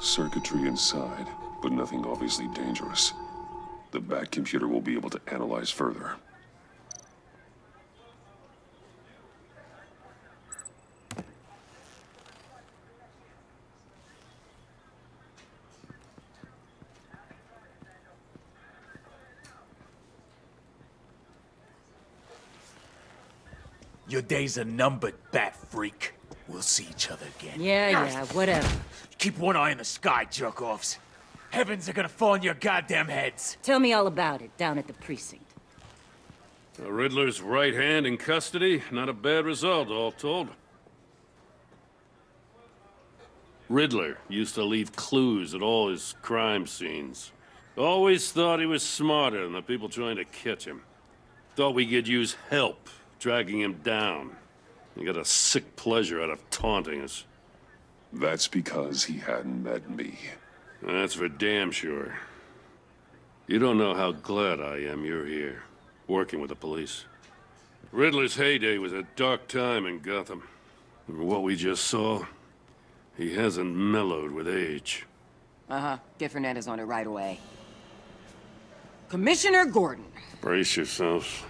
Circuitry inside, but nothing obviously dangerous. The Bat computer will be able to analyze further. Your days are numbered, Bat Freak. We'll see each other again. Yeah, whatever. Keep one eye in the sky, jerk-offs. Heavens are gonna fall on your goddamn heads. Tell me all about it down at the precinct. The Riddler's right hand in custody. Not a bad result, all told. Riddler used to leave clues at all his crime scenes. Always thought he was smarter than the people trying to catch him. Thought we could use help dragging him down. He got a sick pleasure out of taunting us. That's because he hadn't met me. That's for damn sure. You don't know how glad I am you're here, working with the police. Riddler's heyday was a dark time in Gotham. And what we just saw, he hasn't mellowed with age. Uh-huh. Get Fernandez on it right away. Commissioner Gordon. Brace yourselves.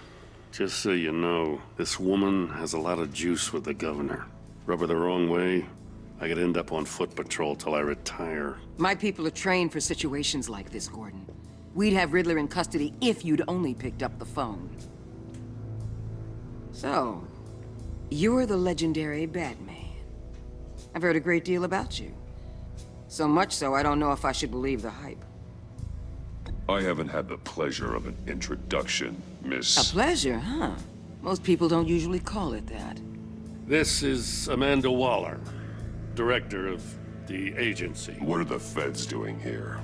Just so you know, this woman has a lot of juice with the governor. Rub her the wrong way, I could end up on foot patrol till I retire. My people are trained for situations like this, Gordon. We'd have Riddler in custody if you'd only picked up the phone. So, you're the legendary Batman. I've heard a great deal about you. So much so, I don't know if I should believe the hype. I haven't had the pleasure of an introduction, Miss... A pleasure, huh? Most people don't usually call it that. This is Amanda Waller, director of the agency. What are the feds doing here?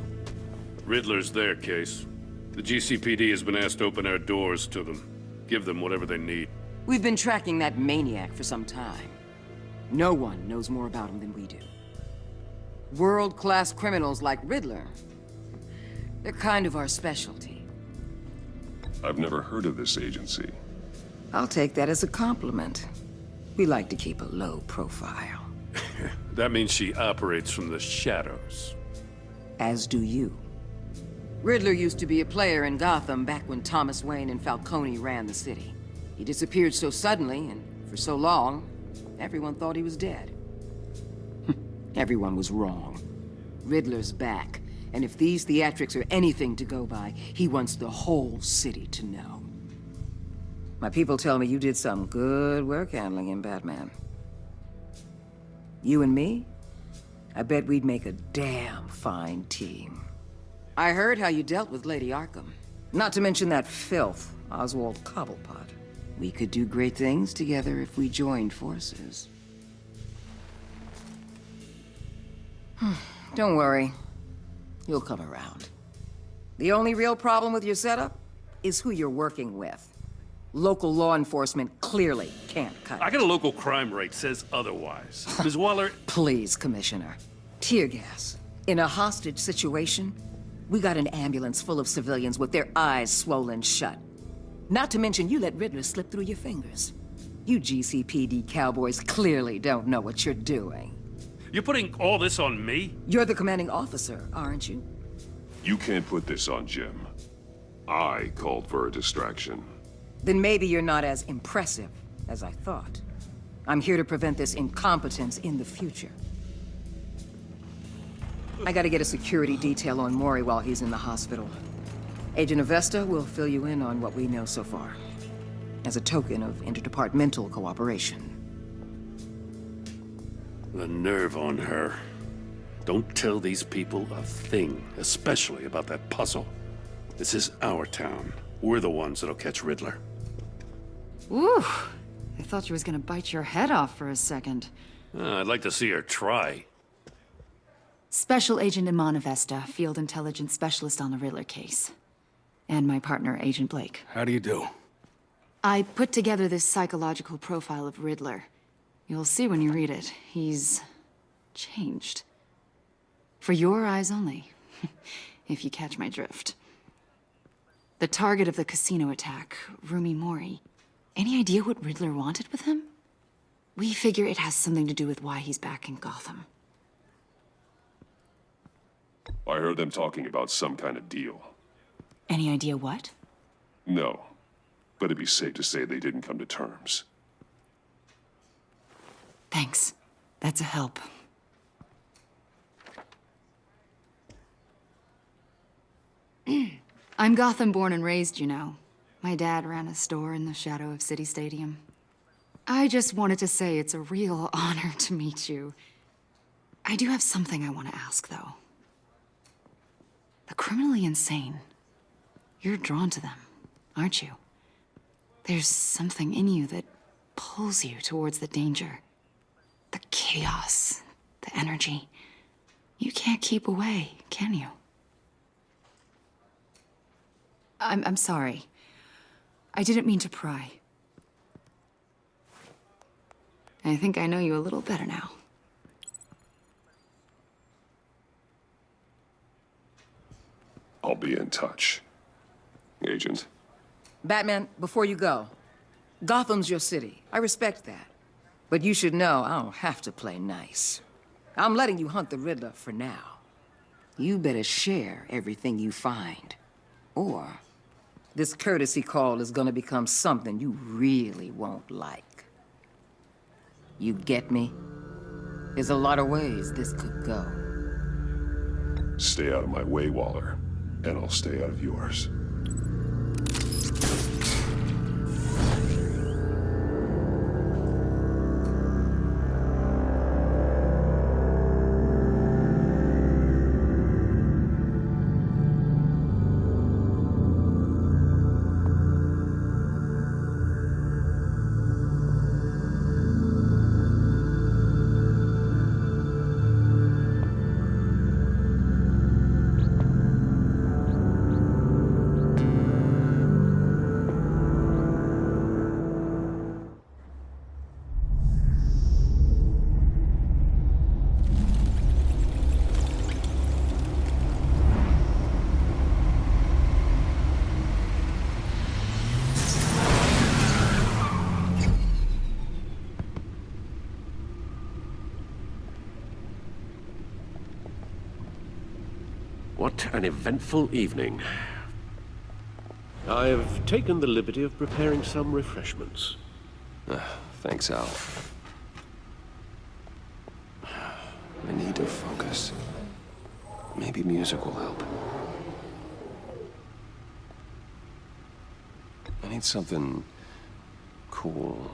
Riddler's their case. The GCPD has been asked to open our doors to them. Give them whatever they need. We've been tracking that maniac for some time. No one knows more about him than we do. World-class criminals like Riddler. They're kind of our specialty. I've never heard of this agency. I'll take that as a compliment. We like to keep a low profile. That means she operates from the shadows. As do you. Riddler used to be a player in Gotham back when Thomas Wayne and Falcone ran the city. He disappeared so suddenly and for so long, everyone thought he was dead. Everyone was wrong. Riddler's back, and if these theatrics are anything to go by, he wants the whole city to know. My people tell me you did some good work handling him, Batman. You and me? I bet we'd make a damn fine team. I heard how you dealt with Lady Arkham. Not to mention that filth, Oswald Cobblepot. We could do great things together if we joined forces. Don't worry. You'll come around. The only real problem with your setup is who you're working with. Local law enforcement clearly can't cut it. I got a local crime rate says otherwise. Ms. Waller... Please, Commissioner. Tear gas. In a hostage situation, we got an ambulance full of civilians with their eyes swollen shut. Not to mention you let Riddler slip through your fingers. You GCPD cowboys clearly don't know what you're doing. You're putting all this on me? You're the commanding officer, aren't you? You can't put this on Jim. I called for a distraction. Then maybe you're not as impressive as I thought. I'm here to prevent this incompetence in the future. I gotta get a security detail on Maury while he's in the hospital. Agent Avesta will fill you in on what we know so far, as a token of interdepartmental cooperation. The nerve on her. Don't tell these people a thing, especially about that puzzle. This is our town. We're the ones that'll catch Riddler. Ooh, I thought she was gonna bite your head off for a second. I'd like to see her try. Special Agent Iman Avesta, Field Intelligence Specialist on the Riddler case. And my partner, Agent Blake. How do you do? I put together this psychological profile of Riddler. You'll see when you read it. He's changed. For your eyes only, if you catch my drift. The target of the casino attack, Rumi Mori. Any idea what Riddler wanted with him? We figure it has something to do with why he's back in Gotham. I heard them talking about some kind of deal. Any idea what? No, but it'd be safe to say they didn't come to terms. Thanks. That's a help. I'm Gotham born and raised, you know. My dad ran a store in the shadow of City Stadium. I just wanted to say it's a real honor to meet you. I do have something I want to ask, though. The criminally insane. You're drawn to them, aren't you? There's something in you that pulls you towards the danger. The chaos, the energy. You can't keep away, can you? I'm sorry. I didn't mean to pry. I think I know you a little better now. I'll be in touch. Agent. Batman, before you go, Gotham's your city. I respect that. But you should know I don't have to play nice. I'm letting you hunt the Riddler for now. You better share everything you find. Or this courtesy call is gonna become something you really won't like. You get me? There's a lot of ways this could go. Stay out of my way, Waller, and I'll stay out of yours. What an eventful evening. I have taken the liberty of preparing some refreshments. Thanks, Al. I need to focus. Maybe music will help. I need something cool.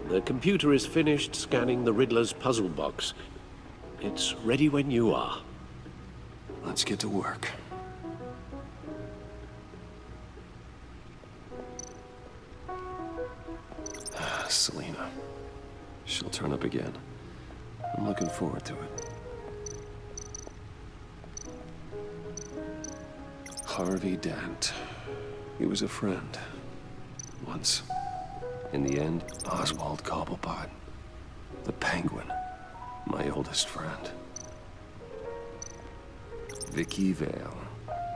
The computer is finished scanning the Riddler's puzzle box. It's ready when you are. Let's get to work. Selena. She'll turn up again. I'm looking forward to it. Harvey Dent. He was a friend. Once. In the end, Oswald Cobblepot. The Penguin. My oldest friend. Vicky Vale.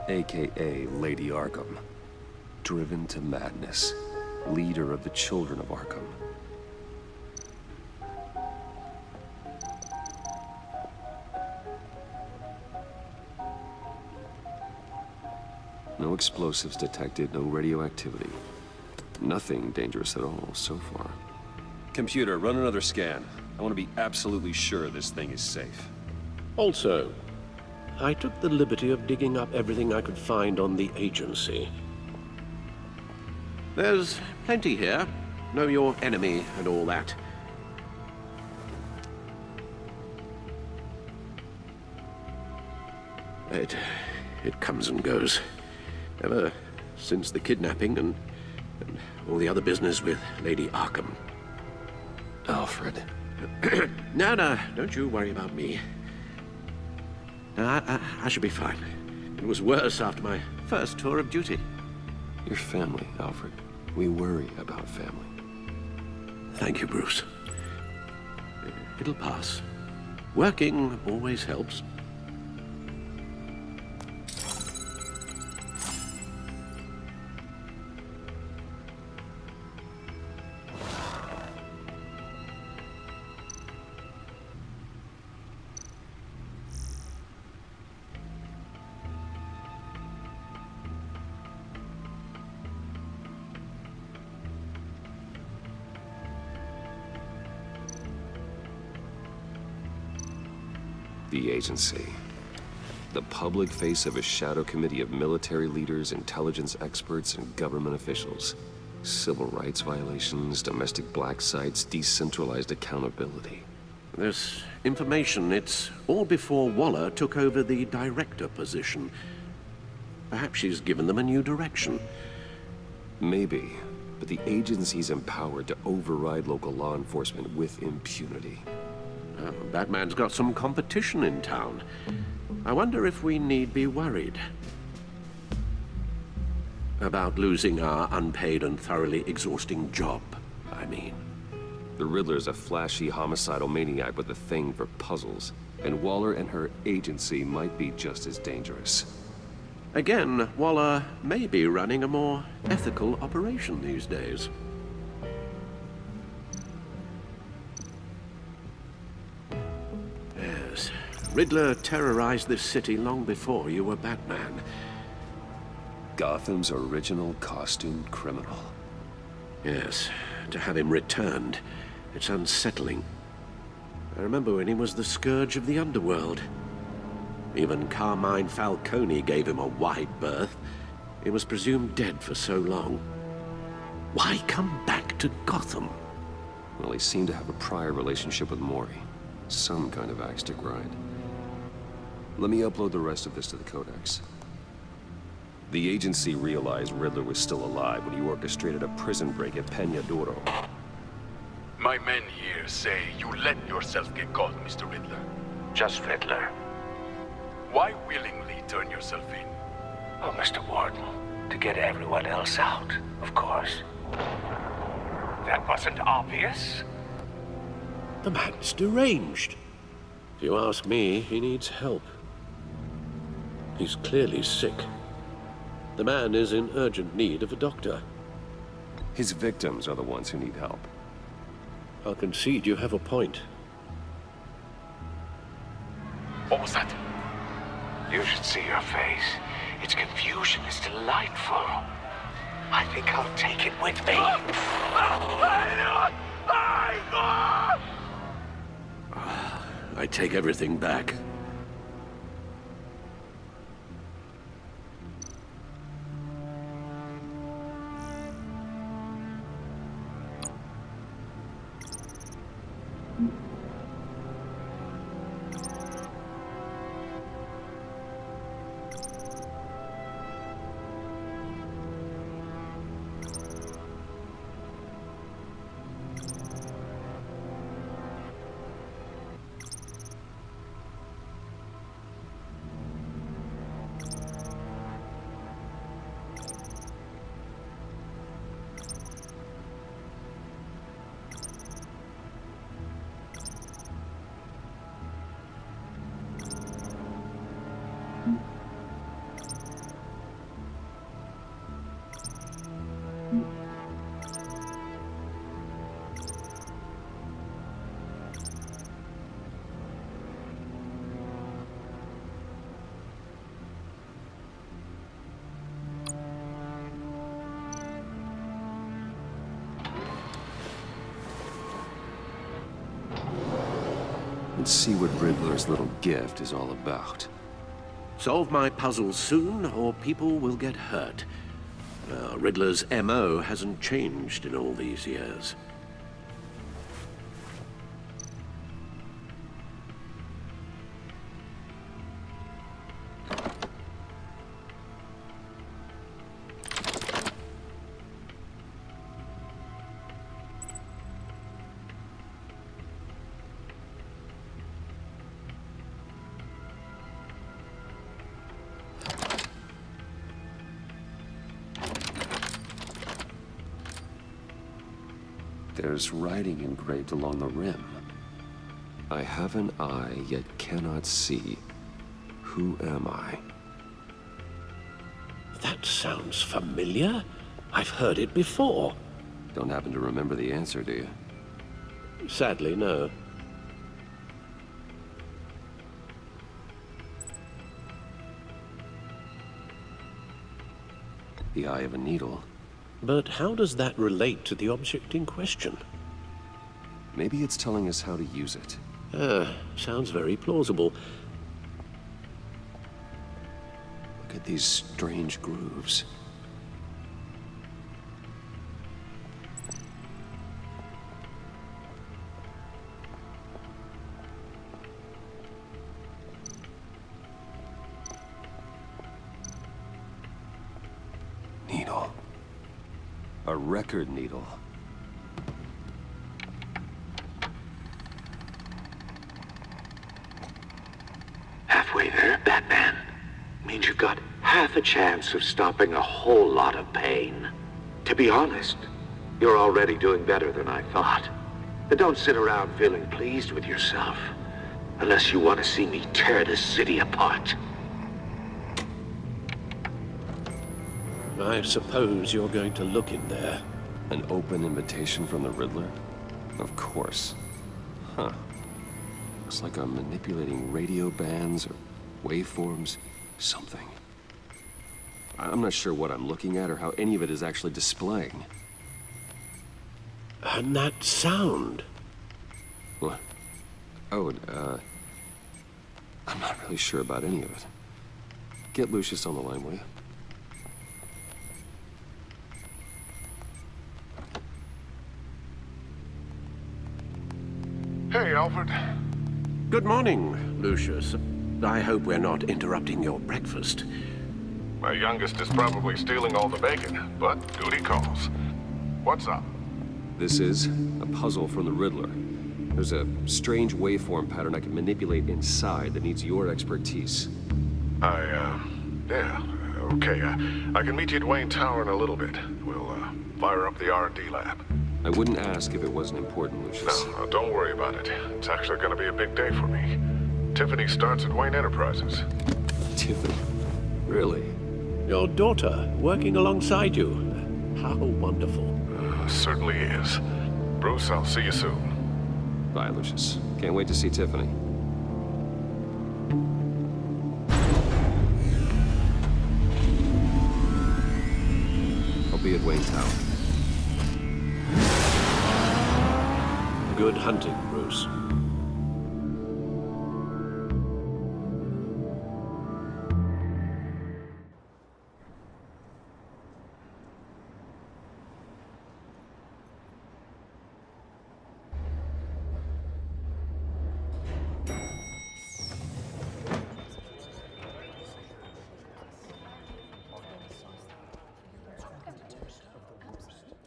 A.K.A. Lady Arkham. Driven to madness. Leader of the Children of Arkham. No explosives detected, no radioactivity. Nothing dangerous at all so far. Computer, run another scan. I want to be absolutely sure this thing is safe. Also, I took the liberty of digging up everything I could find on the agency. There's plenty here. Know your enemy and all that. It comes and goes. Ever since the kidnapping and all the other business with Lady Arkham. Alfred. No, don't you worry about me. No, I should be fine. It was worse after my first tour of duty. Your family, Alfred. We worry about family. Thank you, Bruce. It'll pass. Working always helps. The agency. The public face of a shadow committee of military leaders, intelligence experts, and government officials. Civil rights violations, domestic black sites, decentralized accountability. This information, it's all before Waller took over the director position. Perhaps she's given them a new direction. Maybe, but the agency's empowered to override local law enforcement with impunity. Batman's got some competition in town. I wonder if we need be worried about losing our unpaid and thoroughly exhausting job, I mean. The Riddler's a flashy homicidal maniac with a thing for puzzles, and Waller and her agency might be just as dangerous. Again, Waller may be running a more ethical operation these days. Yes, Riddler terrorized this city long before you were Batman. Gotham's original costumed criminal. Yes, to have him returned, it's unsettling. I remember when he was the scourge of the underworld. Even Carmine Falcone gave him a wide berth. He was presumed dead for so long. Why come back to Gotham? Well, he seemed to have a prior relationship with Maury. Some kind of axe to grind. Let me upload the rest of this to the Codex. The agency realized Riddler was still alive when he orchestrated a prison break at Peña Duro. My men here say you let yourself get caught, Mr. Riddler. Just Riddler. Why willingly turn yourself in? Oh, Mr. Warden, to get everyone else out, of course. That wasn't obvious. The man's deranged. If you ask me, he needs help. He's clearly sick. The man is in urgent need of a doctor. His victims are the ones who need help. I'll concede you have a point. What was that? You should see your face. Its confusion is delightful. I think I'll take it with me. I take everything back. Let's see what Riddler's little gift is all about. Solve my puzzles soon, or people will get hurt. Riddler's MO hasn't changed in all these years. There's writing engraved along the rim. I have an eye, yet cannot see. Who am I? That sounds familiar. I've heard it before. Don't happen to remember the answer, do you? Sadly, no. The eye of a needle. But how does that relate to the object in question? Maybe it's telling us how to use it. Sounds very plausible. Look at these strange grooves. Needle. A record needle. Halfway there, Batman. Means you've got half a chance of stopping a whole lot of pain. To be honest, you're already doing better than I thought. But don't sit around feeling pleased with yourself. Unless you want to see me tear this city apart. I suppose you're going to look in there. An open invitation from the Riddler? Of course. Huh. Looks like I'm manipulating radio bands or waveforms. Something. I'm not sure what I'm looking at or how any of it is actually displaying. And that sound. What? Oh, I'm not really sure about any of it. Get Lucius on the line, will you? Hey, Alfred. Good morning, Lucius. I hope we're not interrupting your breakfast. My youngest is probably stealing all the bacon, but duty calls. What's up? This is a puzzle from the Riddler. There's a strange waveform pattern I can manipulate inside that needs your expertise. Yeah, okay. I can meet you at Wayne Tower in a little bit. We'll, fire up the R&D lab. I wouldn't ask if it wasn't important, Lucius. No, don't worry about it. It's actually gonna be a big day for me. Tiffany starts at Wayne Enterprises. Tiffany? Really? Your daughter working alongside you. How wonderful. Certainly is. Bruce, I'll see you soon. Bye, Lucius. Can't wait to see Tiffany. I'll be at Wayne Tower. Good hunting, Bruce.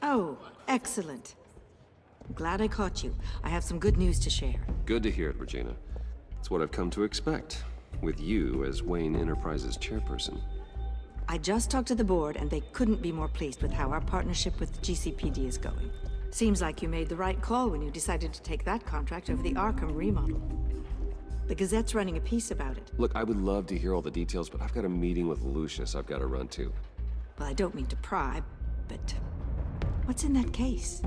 Oh, excellent. Glad I caught you. I have some good news to share. Good to hear it, Regina. It's what I've come to expect, with you as Wayne Enterprises chairperson. I just talked to the board, and they couldn't be more pleased with how our partnership with GCPD is going. Seems like you made the right call when you decided to take that contract over the Arkham remodel. The Gazette's running a piece about it. Look, I would love to hear all the details, but I've got a meeting with Lucius I've got to run to. Well, I don't mean to pry, but what's in that case?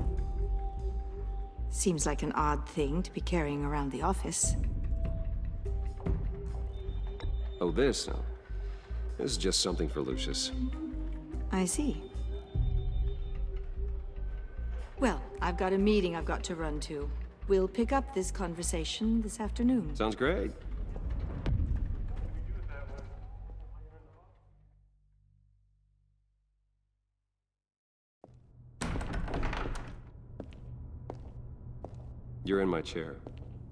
Seems like an odd thing to be carrying around the office. Oh, this? No. This is just something for Lucius. I see. Well, I've got a meeting I've got to run to. We'll pick up this conversation this afternoon. Sounds great. You're in my chair.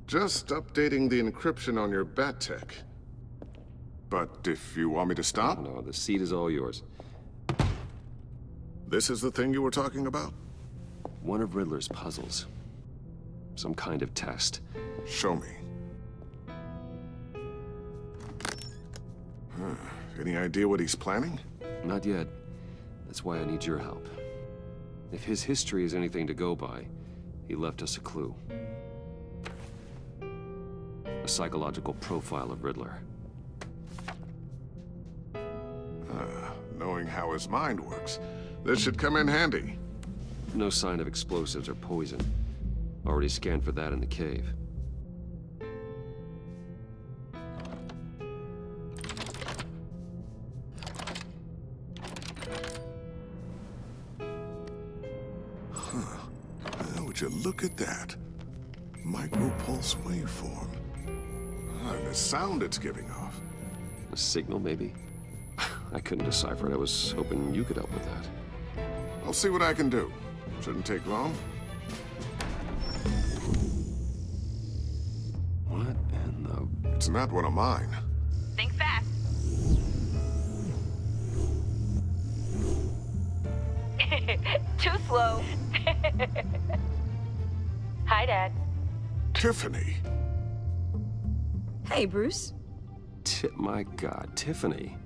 Just updating the encryption on your bat tech. But if you want me to stop? No, the seat is all yours. This is the thing you were talking about? One of Riddler's puzzles. Some kind of test. Show me. Any idea what he's planning? Not yet. That's why I need your help. If his history is anything to go by, he left us a clue. A psychological profile of Riddler. Knowing how his mind works, this should come in handy. No sign of explosives or poison. Already scanned for that in the cave. Would you look at that? Micropulse waveform. And the sound it's giving off. A signal, maybe? I couldn't decipher it. I was hoping you could help with that. I'll see what I can do. Shouldn't take long. What in the... It's not one of mine. Think fast. Too slow. Hi, Dad. Tiffany. Hey, Bruce. My God, Tiffany.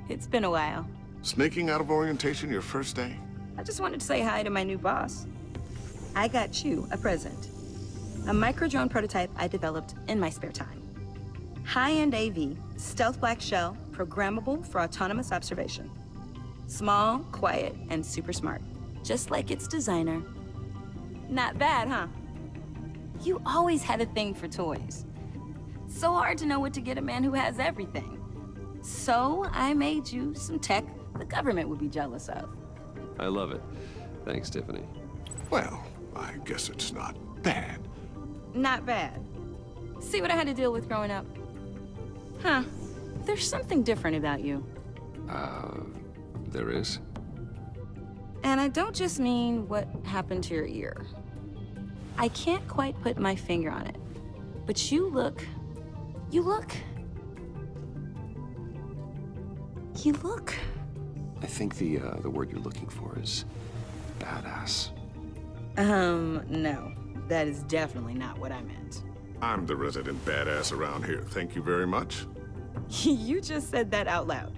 It's been a while. Sneaking out of orientation your first day? I just wanted to say hi to my new boss. I got you a present. A micro-drone prototype I developed in my spare time. High-end AV, stealth black shell, programmable for autonomous observation. Small, quiet, and super smart. Just like its designer. Not bad, huh? You always had a thing for toys. So hard to know what to get a man who has everything. So I made you some tech the government would be jealous of. I love it. Thanks, Tiffany. Well, I guess it's not bad. Not bad. See what I had to deal with growing up? Huh. There's something different about you. There is? And I don't just mean what happened to your ear. I can't quite put my finger on it. But you look... I think the word you're looking for is badass. No. That is definitely not what I meant. I'm the resident badass around here. Thank you very much. You just said that out loud.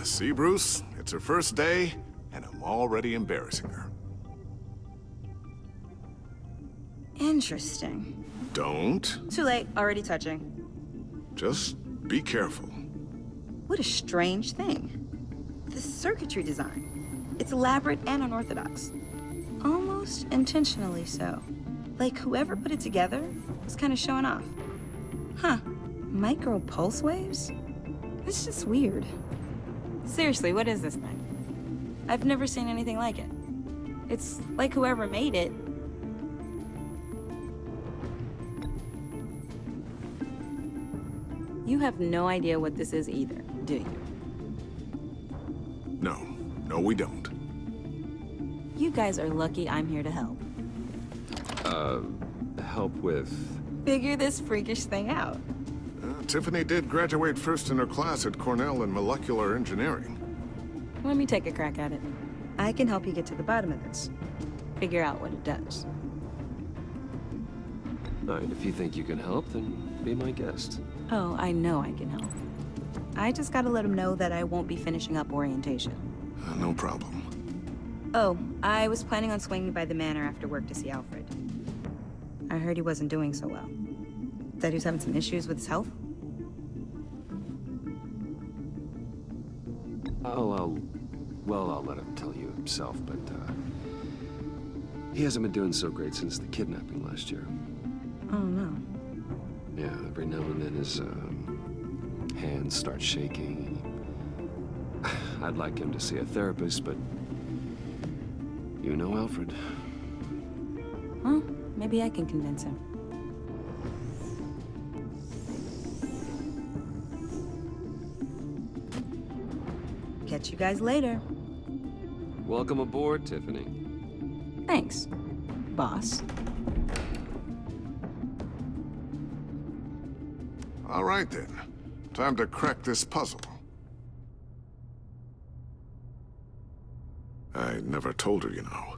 See, Bruce? It's her first day, and I'm already embarrassing her. Interesting. Don't. Too late, already touching. Just be careful. What a strange thing. The circuitry design. It's elaborate and unorthodox. Almost intentionally so. Like whoever put it together was kind of showing off. Huh. Micro pulse waves? It's just weird. Seriously, what is this thing? I've never seen anything like it. It's like whoever made it. You have no idea what this is either, do you? No, we don't. You guys are lucky I'm here to help. Help with... Figure this freakish thing out. Tiffany did graduate first in her class at Cornell in molecular engineering. Let me take a crack at it. I can help you get to the bottom of this. Figure out what it does. All right, if you think you can help, then be my guest. Oh, I know I can help. I just gotta let him know that I won't be finishing up orientation. No problem. Oh, I was planning on swinging by the manor after work to see Alfred. I heard he wasn't doing so well. That he was having some issues with his health? I'll let him tell you himself, but, he hasn't been doing so great since the kidnapping last year. Oh, no. Yeah, every now and then his, hands start shaking. I'd like him to see a therapist, but you know Alfred. Well, maybe I can convince him. Catch you guys later. Welcome aboard, Tiffany. Thanks, boss. All right, then. Time to crack this puzzle. I never told her, you know.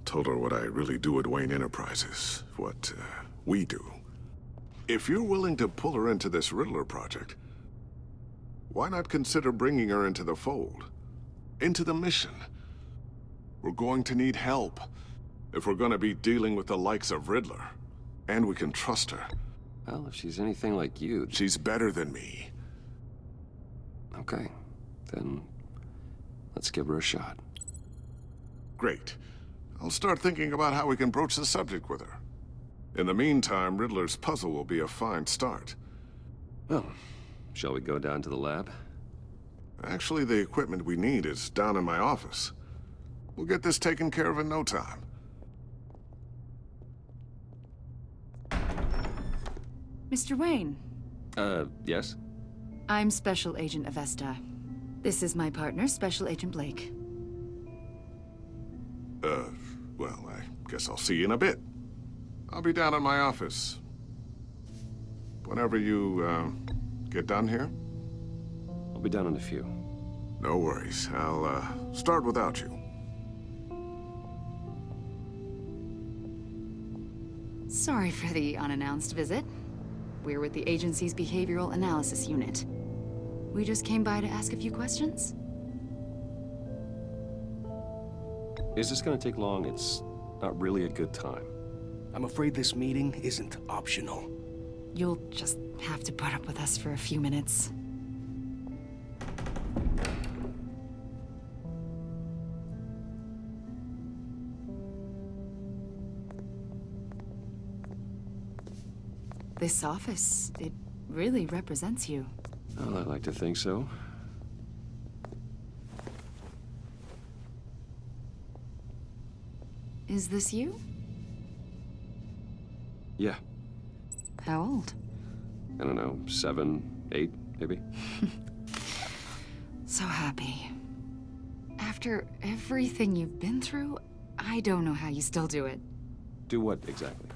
Told her what I really do at Wayne Enterprises. What, we do. If you're willing to pull her into this Riddler project, why not consider bringing her into the fold? Into the mission? We're going to need help if we're going to be dealing with the likes of Riddler. And we can trust her. Well, if she's anything like you... She's better than me. Okay. Then let's give her a shot. Great. I'll start thinking about how we can broach the subject with her. In the meantime, Riddler's puzzle will be a fine start. Well, shall we go down to the lab? Actually, the equipment we need is down in my office. We'll get this taken care of in no time. Mr. Wayne. Yes? I'm Special Agent Avesta. This is my partner, Special Agent Blake. Well, I guess I'll see you in a bit. I'll be down in my office. Whenever you, get done here? I'll be down in a few. No worries. I'll, start without you. Sorry for the unannounced visit. We're with the agency's behavioral analysis unit. We just came by to ask a few questions. Is this gonna take long? It's not really a good time. I'm afraid this meeting isn't optional. You'll just have to put up with us for a few minutes. This office, it really represents you. Well, I like to think so. Is this you? Yeah. How old? I don't know, 7, 8, maybe? So happy. After everything you've been through, I don't know how you still do it. Do what, exactly?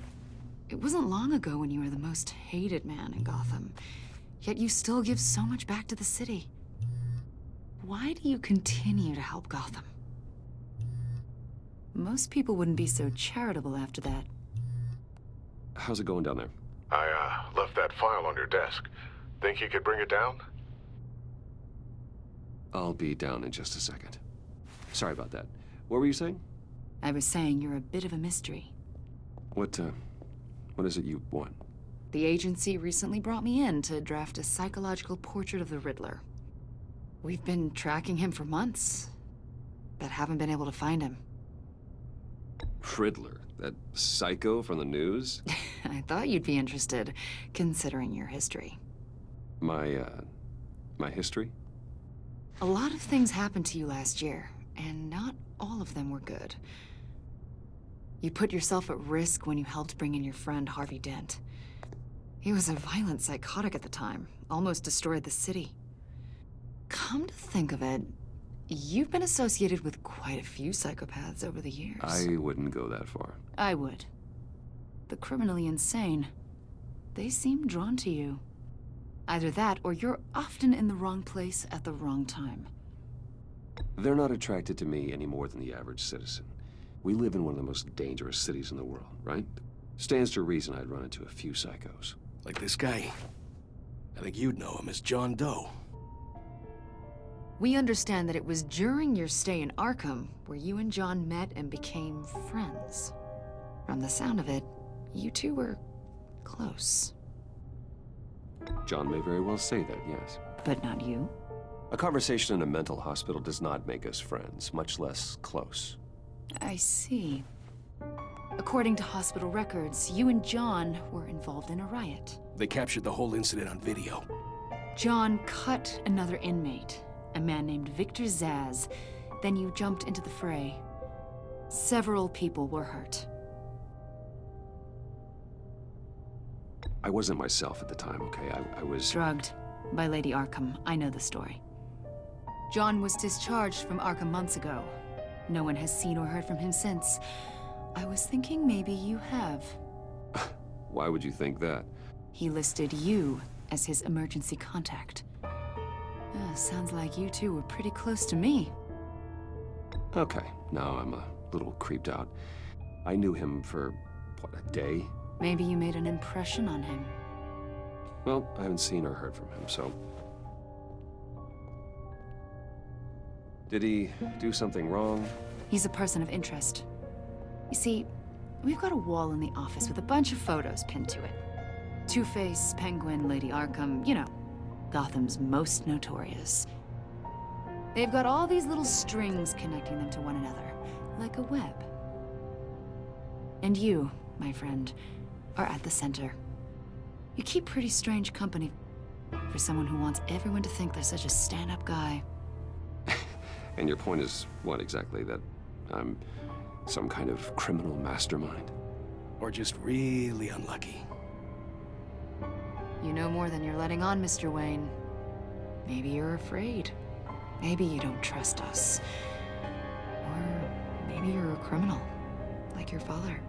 It wasn't long ago when you were the most hated man in Gotham, yet you still give so much back to the city. Why do you continue to help Gotham? Most people wouldn't be so charitable after that. How's it going down there? I, left that file on your desk. Think you could bring it down? I'll be down in just a second. Sorry about that. What were you saying? I was saying you're a bit of a mystery. What is it you want? The agency recently brought me in to draft a psychological portrait of the Riddler. We've been tracking him for months, but haven't been able to find him. Riddler? That psycho from the news? I thought you'd be interested, considering your history. My history? A lot of things happened to you last year, and not all of them were good. You put yourself at risk when you helped bring in your friend Harvey Dent. He was a violent psychotic at the time, almost destroyed the city. Come to think of it, you've been associated with quite a few psychopaths over the years. I wouldn't go that far. I would. The criminally insane, they seem drawn to you. Either that, or you're often in the wrong place at the wrong time. They're not attracted to me any more than the average citizen. We live in one of the most dangerous cities in the world, right? Stands to reason I'd run into a few psychos. Like this guy. I think you'd know him as John Doe. We understand that it was during your stay in Arkham where you and John met and became friends. From the sound of it, you two were close. John may very well say that, yes. But not you? A conversation in a mental hospital does not make us friends, much less close. I see. According to hospital records, you and John were involved in a riot. They captured the whole incident on video. John cut another inmate, a man named Victor Zaz. Then you jumped into the fray. Several people were hurt. I wasn't myself at the time, okay? I was... Drugged by Lady Arkham. I know the story. John was discharged from Arkham months ago. No one has seen or heard from him since. I was thinking maybe you have. Why would you think that? He listed you as his emergency contact. Sounds like you two were pretty close to me. Okay, now I'm a little creeped out. I knew him for, what, a day? Maybe you made an impression on him. Well, I haven't seen or heard from him, so... Did he do something wrong? He's a person of interest. You see, we've got a wall in the office with a bunch of photos pinned to it. Two-Face, Penguin, Lady Arkham, you know, Gotham's most notorious. They've got all these little strings connecting them to one another, like a web. And you, my friend, are at the center. You keep pretty strange company for someone who wants everyone to think they're such a stand-up guy. And your point is what exactly? That I'm some kind of criminal mastermind? Or just really unlucky. You know more than you're letting on, Mr. Wayne. Maybe you're afraid. Maybe you don't trust us. Or maybe you're a criminal, like your father.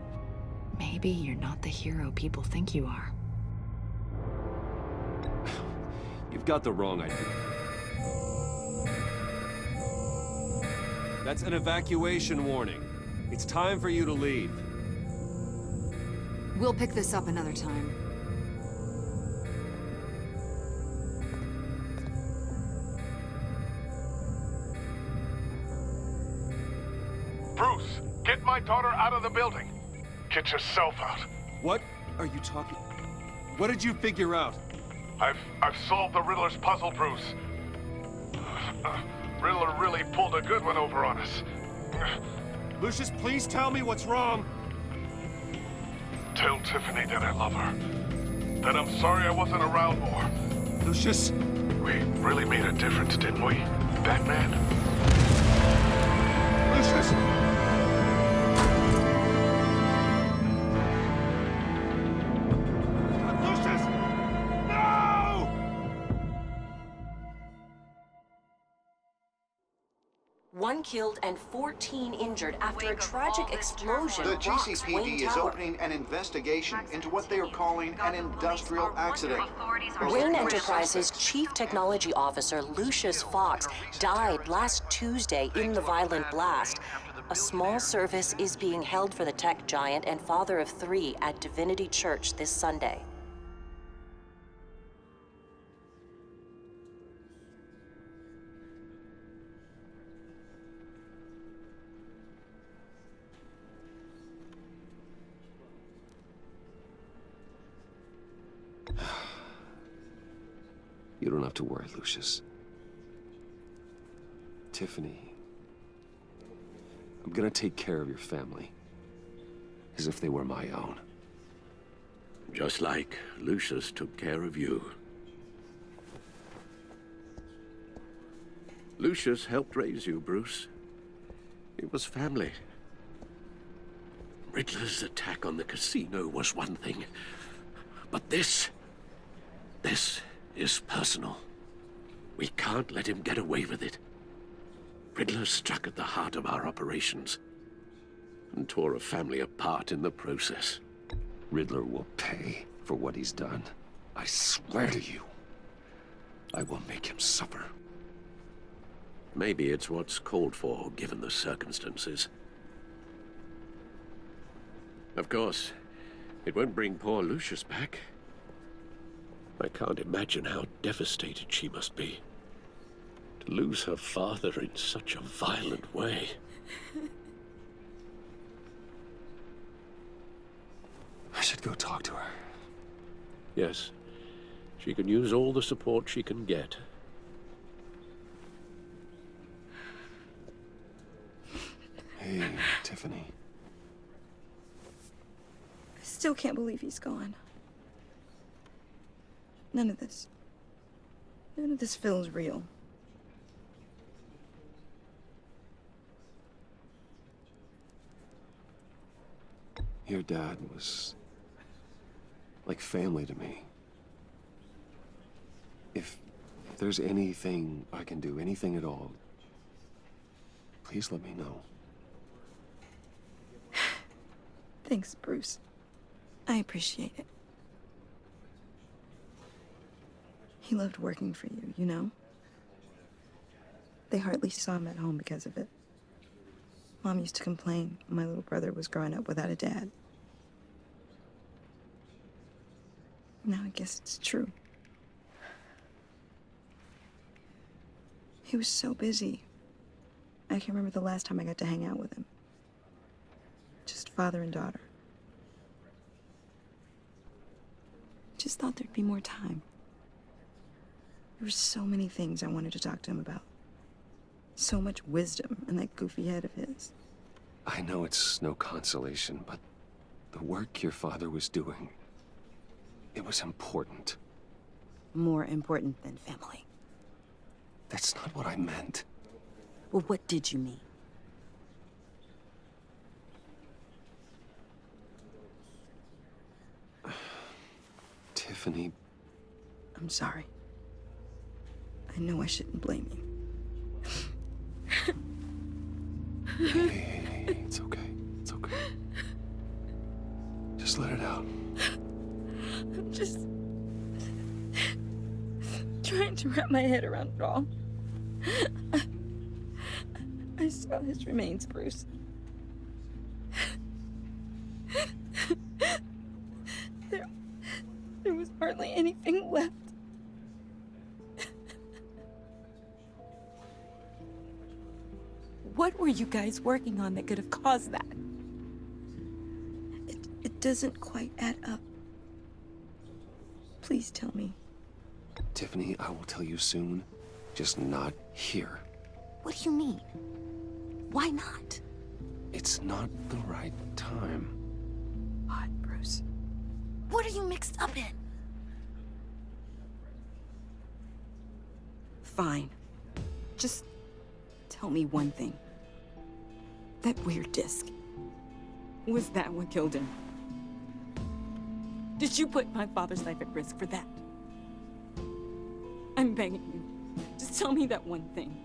Maybe you're not the hero people think you are. You've got the wrong idea. That's an evacuation warning. It's time for you to leave. We'll pick this up another time. Bruce, get my daughter out of the building. Get yourself out. What are you talking? What did you figure out? I've solved the Riddler's puzzle, Bruce. Riddler really pulled a good one over on us. Lucius, please tell me what's wrong. Tell Tiffany that I love her. That I'm sorry I wasn't around more. Lucius? We really made a difference, didn't we, Batman? Lucius! One killed and 14 injured after a tragic explosion The rocks GCPD Wayne is Tower. opening an investigation into what they are calling an industrial accident. Wayne Enterprises' Chief Technology Officer Lucius Fox died last Tuesday in the violent blast. A small service is being held for the tech giant and father of 3 at Divinity Church this Sunday. You don't have to worry, Lucius. Tiffany, I'm gonna take care of your family. As if they were my own. Just like Lucius took care of you. Lucius helped raise you, Bruce. It was family. Riddler's attack on the casino was one thing. But this is personal. We can't let him get away with it. Riddler struck at the heart of our operations and tore a family apart in the process. Riddler will pay for what he's done. I swear to you, I will make him suffer. Maybe it's what's called for, given the circumstances. Of course, it won't bring poor Lucius back. I can't imagine how devastated she must be. To lose her father in such a violent way. I should go talk to her. Yes, she can use all the support she can get. Hey, Tiffany. I still can't believe he's gone. None of this feels real. Your dad was like family to me. If there's anything I can do, anything at all, please let me know. Thanks, Bruce. I appreciate it. He loved working for you, you know? They hardly saw him at home because of it. Mom used to complain my little brother was growing up without a dad. Now I guess it's true. He was so busy. I can't remember the last time I got to hang out with him. Just father and daughter. Just thought there'd be more time. There were so many things I wanted to talk to him about. So much wisdom in that goofy head of his. I know it's no consolation, but the work your father was doing, it was important. More important than family. That's not what I meant. Well, what did you mean? Tiffany, I'm sorry. I know I shouldn't blame you. Hey, it's okay. It's okay. Just let it out. I'm just trying to wrap my head around it all. I saw his remains, Bruce. There was hardly anything left. What were you guys working on that could have caused that? It doesn't quite add up. Please tell me. Tiffany, I will tell you soon. Just not here. What do you mean? Why not? It's not the right time. What, Bruce? What are you mixed up in? Fine. Just tell me one thing. That weird disc. Was that what killed him? Did you put my father's life at risk for that? I'm begging you. Just tell me that one thing.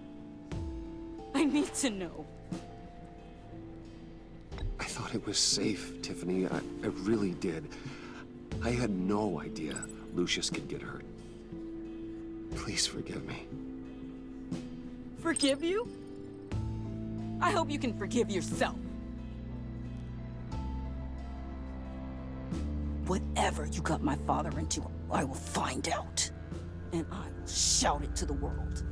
I need to know. I thought it was safe, Tiffany. I really did. I had no idea Lucius could get hurt. Please forgive me. Forgive you? I hope you can forgive yourself. Whatever you got my father into, I will find out. And I will shout it to the world.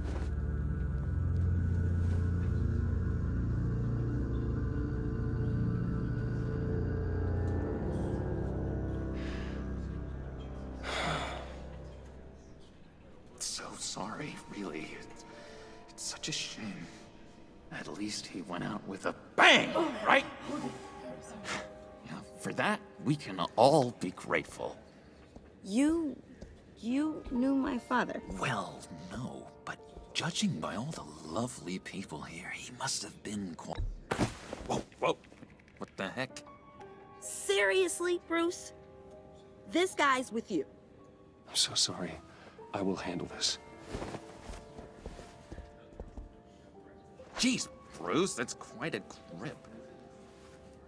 So sorry, really. It's such a shame. At least he went out with a bang, right? Yeah, for that, we can all be grateful. You knew my father. Well, no, but judging by all the lovely people here, he must have been quite... Whoa, whoa. What the heck? Seriously, Bruce? This guy's with you. I'm so sorry. I will handle this. Jeez, Bruce, that's quite a grip.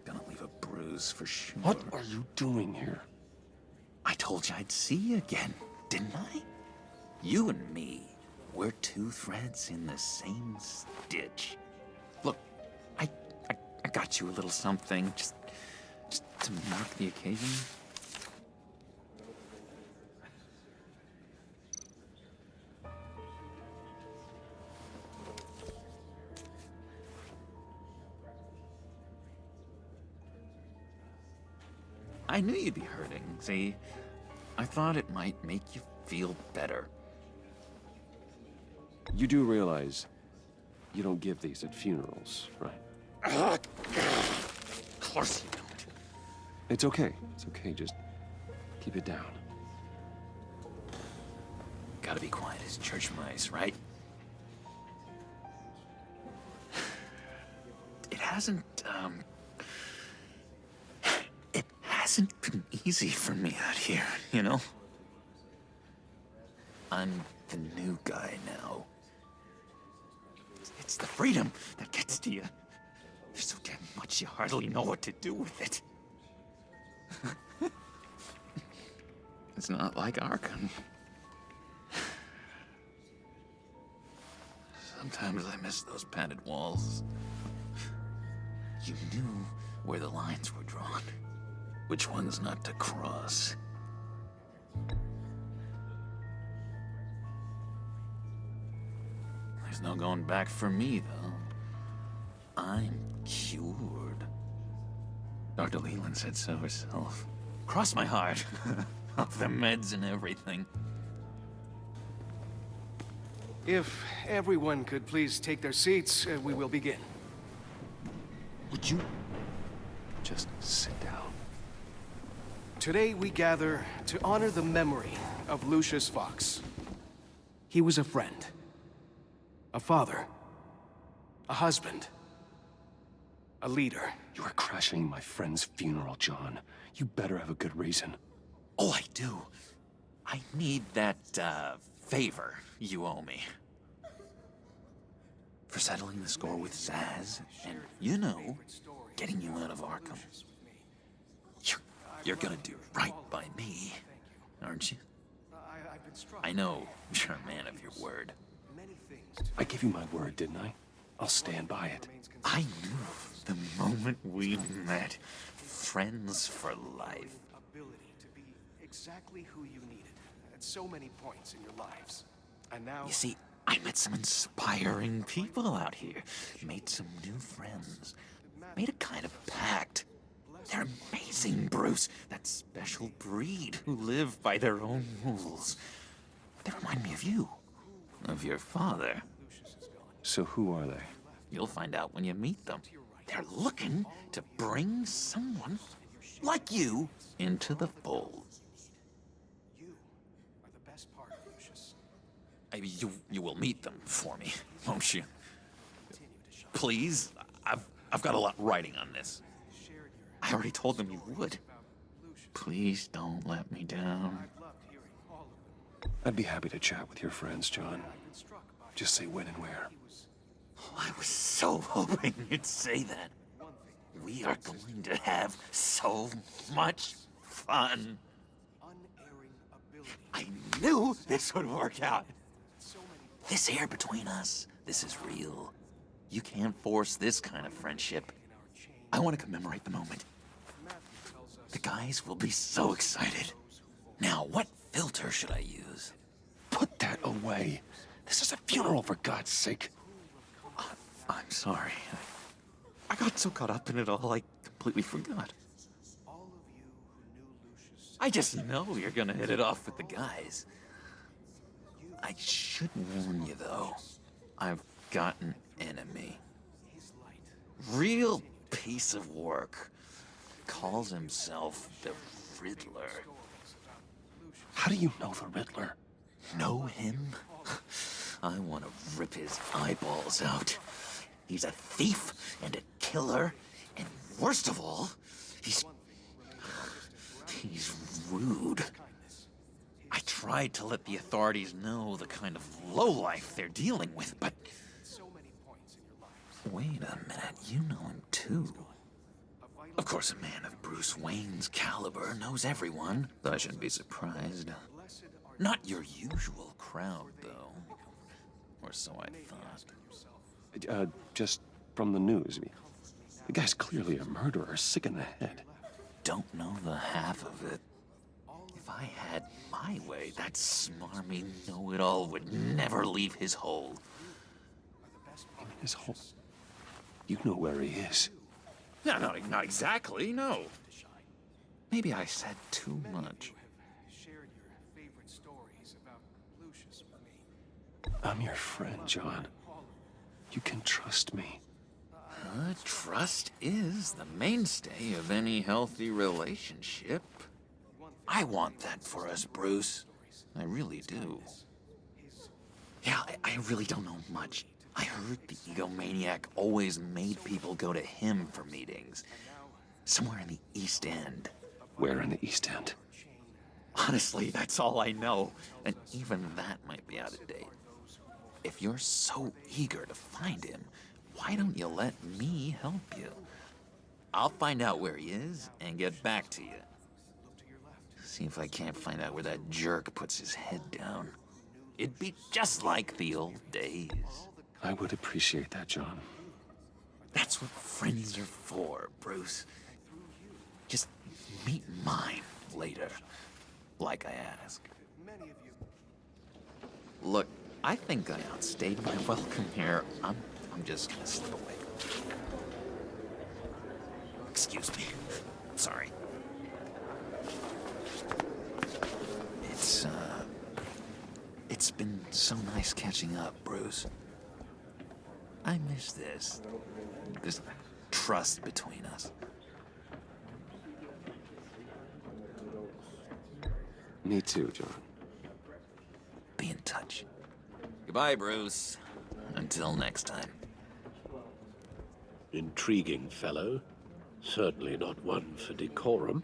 Gonna leave a bruise for sure. What are you doing here? I told you I'd see you again, didn't I? You and me, we're two threads in the same stitch. Look, I got you a little something, just to mark the occasion. I knew you'd be hurting, see? I thought it might make you feel better. You do realize you don't give these at funerals, right? Of course you don't. It's okay. It's okay. Just keep it down. Gotta be quiet as church mice, right? It hasn't been easy for me out here, you know? I'm the new guy now. It's the freedom that gets to you. There's so damn much you hardly know what to do with it. It's not like Arkham. Sometimes I miss those padded walls. You knew where the lines were drawn. Which ones not to cross. There's no going back for me, though. I'm cured. Dr. Leland said so herself. Cross my heart. Off the meds and everything. If everyone could please take their seats, we will begin. Would you just sit down? Today we gather to honor the memory of Lucius Fox. He was a friend, a father, a husband, a leader. You are crashing my friend's funeral, John. You better have a good reason. Oh, I do. I need that, favor you owe me. For settling the score with Zaz, and, you know, getting you out of Arkham. You're gonna do right by me, aren't you? I know you're a man of your word. I gave you my word, didn't I? I'll stand by it. I knew the moment we met. Friends for life. Ability to be exactly who you needed at so many points in your lives. And now... You see, I met some inspiring people out here. Made some new friends. Made a kind of pact. They're amazing, Bruce. That special breed who live by their own rules. They remind me of you. Of your father. So who are they? You'll find out when you meet them. They're looking to bring someone like you into the fold. You are the best part, Lucius. You will meet them for me, won't you? Please, I've got a lot writing on this. I already told them you would. Please don't let me down. I'd be happy to chat with your friends, John. Just say when and where. Oh, I was so hoping you'd say that. We are going to have so much fun. I knew this would work out. This air between us, this is real. You can't force this kind of friendship. I want to commemorate the moment. The guys will be so excited. Now, what filter should I use? Put that away. This is a funeral, for God's sake. I'm sorry. I got so caught up in it all, I completely forgot. I just know you're gonna hit it off with the guys. I should warn you, though. I've got an enemy. Real piece of work. Calls himself the Riddler. How do you know the Riddler? Know him? I want to rip his eyeballs out. He's a thief and a killer, and worst of all, he's rude. I tried to let the authorities know the kind of lowlife they're dealing with, but... Wait a minute, you know him too. Of course, a man of Bruce Wayne's caliber knows everyone, though I shouldn't be surprised. Not your usual crowd, though. Or so I thought. Just from the news. The guy's clearly a murderer, sick in the head. Don't know the half of it. If I had my way, that smarmy know-it-all would never leave his hole. His hole? You know where he is. No, not exactly, no. Maybe I said too much. I'm your friend, John. You can trust me. Trust is the mainstay of any healthy relationship. I want that for us, Bruce. I really do. Yeah, I really don't know much. I heard the egomaniac always made people go to him for meetings. Somewhere in the East End. Where in the East End? Honestly, that's all I know. And even that might be out of date. If you're so eager to find him, why don't you let me help you? I'll find out where he is and get back to you. See if I can't find out where that jerk puts his head down. It'd be just like the old days. I would appreciate that, John. That's what friends are for, Bruce. Just meet mine later, like I asked. Look, I think I outstayed my welcome here. I'm just gonna slip away. Excuse me. Sorry. It's been so nice catching up, Bruce. I miss this trust between us. Me too, John. Be in touch. Goodbye, Bruce. Until next time. Intriguing fellow. Certainly not one for decorum.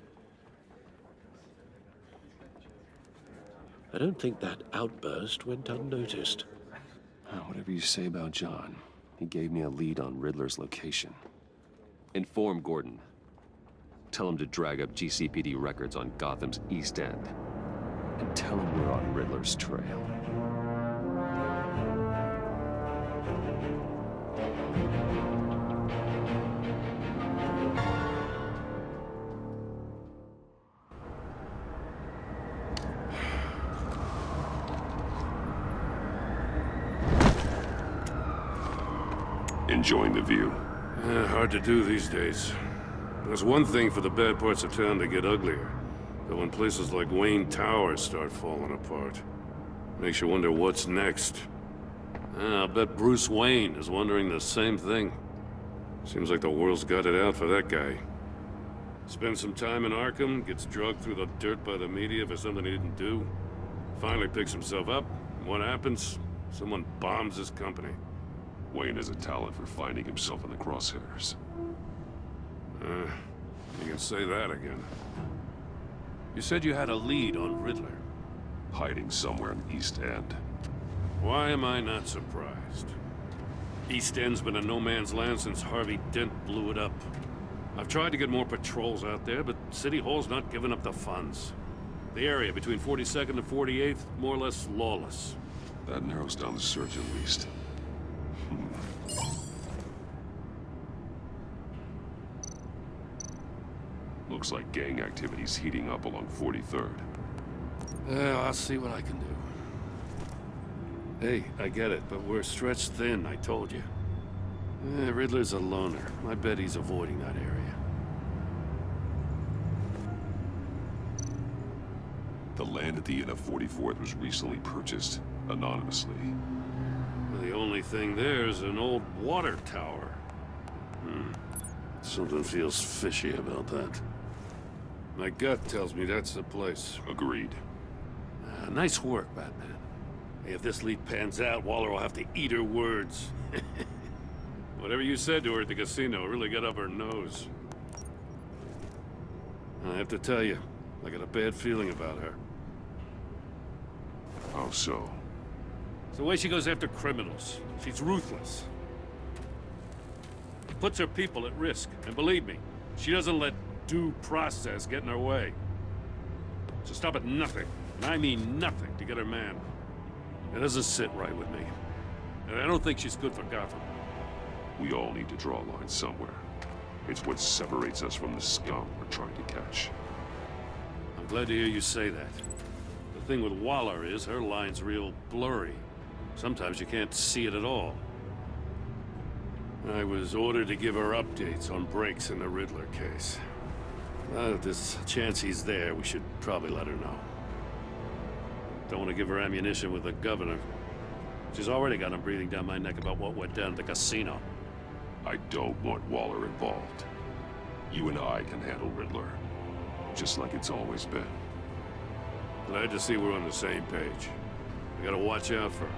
I don't think that outburst went unnoticed. Whatever you say about John, he gave me a lead on Riddler's location. Inform Gordon. Tell him to drag up GCPD records on Gotham's East End. And tell him we're on Riddler's trail. Enjoying the view? Hard to do these days. There's one thing for the bad parts of town to get uglier. But when places like Wayne Tower start falling apart, makes you wonder what's next. I'll bet Bruce Wayne is wondering the same thing. Seems like the world's got it out for that guy. Spends some time in Arkham, gets drugged through the dirt by the media for something he didn't do. Finally picks himself up. What happens? Someone bombs his company. Wayne has a talent for finding himself in the crosshairs. You can say that again. You said you had a lead on Riddler. Hiding somewhere in East End. Why am I not surprised? East End's been a no-man's land since Harvey Dent blew it up. I've tried to get more patrols out there, but City Hall's not giving up the funds. The area between 42nd and 48th, more or less lawless. That narrows down the search at least. Looks like gang activity's heating up along 43rd. Yeah, I'll see what I can do. Hey, I get it, but we're stretched thin, I told you. Riddler's a loner. I bet he's avoiding that area. The land at the end of 44th was recently purchased, anonymously. The only thing there is an old water tower. Something feels fishy about that. My gut tells me that's the place. Agreed. Nice work, Batman. Hey, if this lead pans out, Waller will have to eat her words. Whatever you said to her at the casino really got up her nose. I have to tell you, I got a bad feeling about her. How so? It's the way she goes after criminals. She's ruthless. Puts her people at risk, and believe me, she doesn't let due process get in her way. She'll stop at nothing, and I mean nothing, to get her man. It doesn't sit right with me. And I don't think she's good for Gotham. We all need to draw a line somewhere. It's what separates us from the scum we're trying to catch. I'm glad to hear you say that. The thing with Waller is her line's real blurry. Sometimes you can't see it at all. I was ordered to give her updates on breaks in the Riddler case. If there's a chance he's there, we should probably let her know. Don't want to give her ammunition with the governor. She's already got him breathing down my neck about what went down at the casino. I don't want Waller involved. You and I can handle Riddler, just like it's always been. Glad to see we're on the same page. We gotta watch out for her.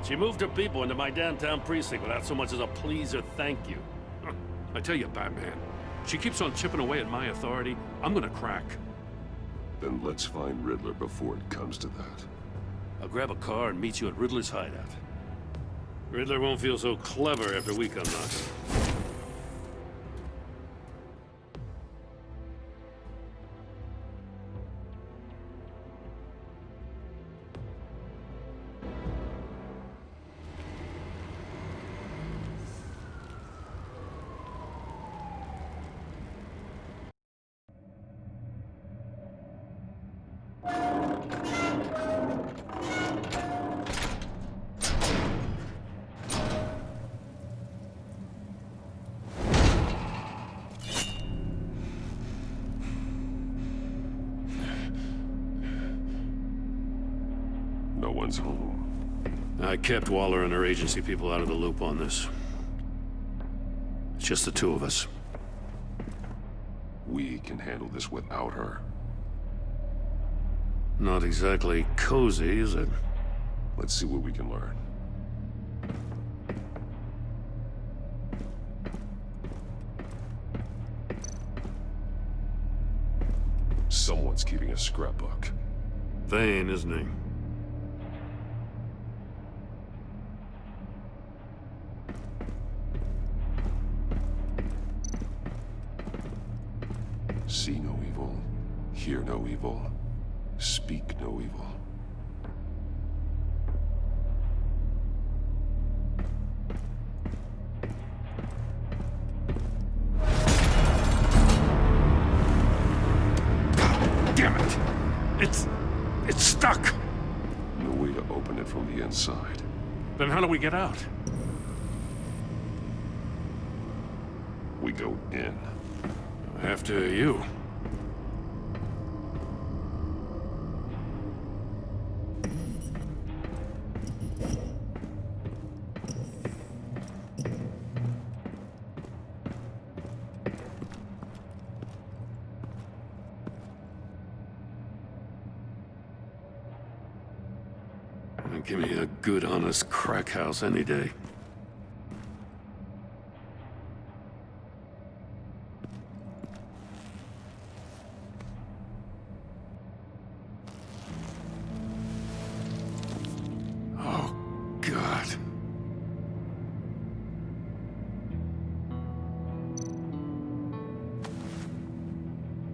She moved her people into my downtown precinct without so much as a please or thank you. I tell you, Batman, she keeps on chipping away at my authority, I'm gonna crack. Then let's find Riddler before it comes to that. I'll grab a car and meet you at Riddler's hideout. Riddler won't feel so clever after we come knocking. No one's home. I kept Waller and her agency people out of the loop on this. It's just the two of us. We can handle this without her. Not exactly cozy, is it? Let's see what we can learn. Someone's keeping a scrapbook. vain, isn't he? See no evil, hear no evil, speak no evil. Damn it! It's stuck! No way to open it from the inside. Then how do we get out? We go in. After you. Give me a good, honest crack house any day. Oh, God.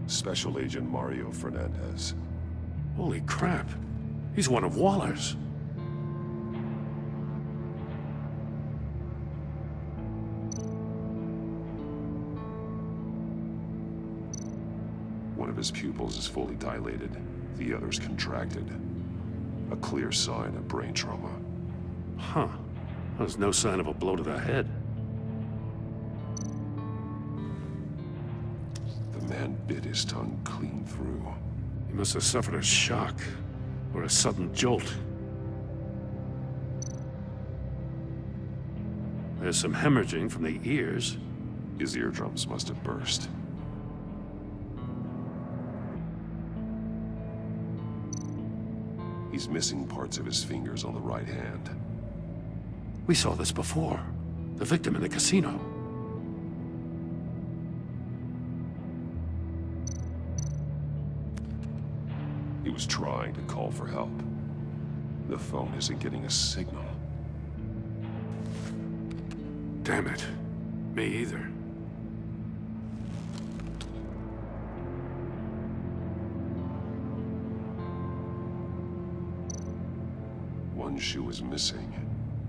Special Agent Mario Fernandez. Holy crap. He's one of Waller's. One of his pupils is fully dilated, the other's contracted. A clear sign of brain trauma. Huh. There's no sign of a blow to the head. The man bit his tongue clean through. He must have suffered a shock, or a sudden jolt. There's some hemorrhaging from the ears. His eardrums must have burst. He's missing parts of his fingers on the right hand. We saw this before. The victim in the casino. He was trying to call for help. The phone isn't getting a signal. Damn it. Me either. One shoe is missing.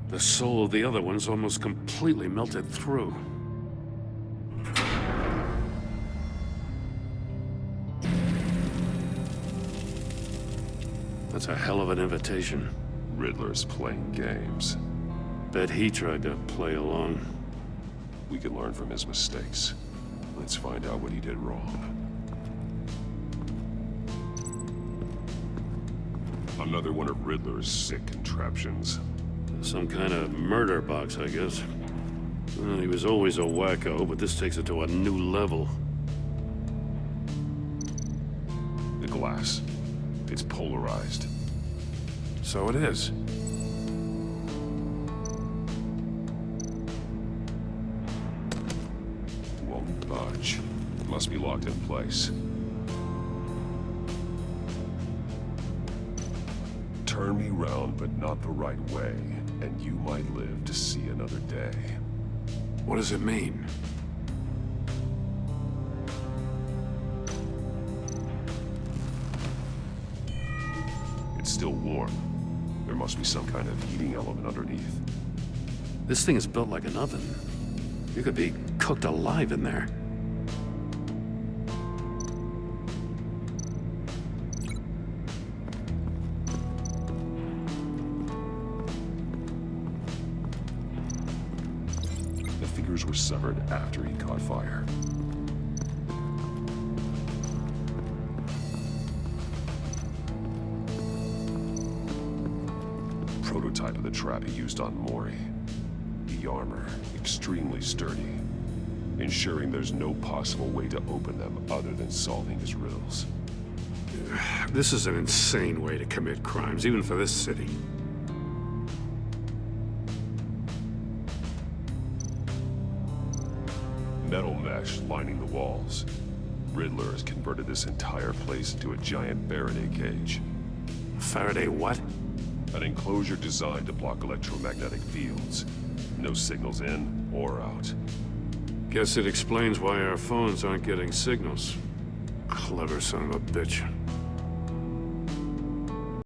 The soul of the other one's almost completely melted through. That's a hell of an invitation. Riddler's playing games. Bet he tried to play along. We can learn from his mistakes. Let's find out what he did wrong. Another one of Riddler's sick contraptions. Some kind of murder box, I guess. Well, he was always a wacko, but this takes it to a new level. The glass. It's polarized. So it is. Won't budge. Must be locked in place. Turn me round, but not the right way, and you might live to see another day. What does it mean? It's still warm. There must be some kind of heating element underneath. This thing is built like an oven. You could be cooked alive in there. The fingers were severed after he caught fire. Prototype of the trap he used on Mori. The armor, extremely sturdy, ensuring there's no possible way to open them other than solving his riddles. This is an insane way to commit crimes, even for this city. Metal mesh lining the walls. Riddler has converted this entire place into a giant Faraday cage. Faraday what? An enclosure designed to block electromagnetic fields. No signals in or out. Guess it explains why our phones aren't getting signals. Clever son of a bitch.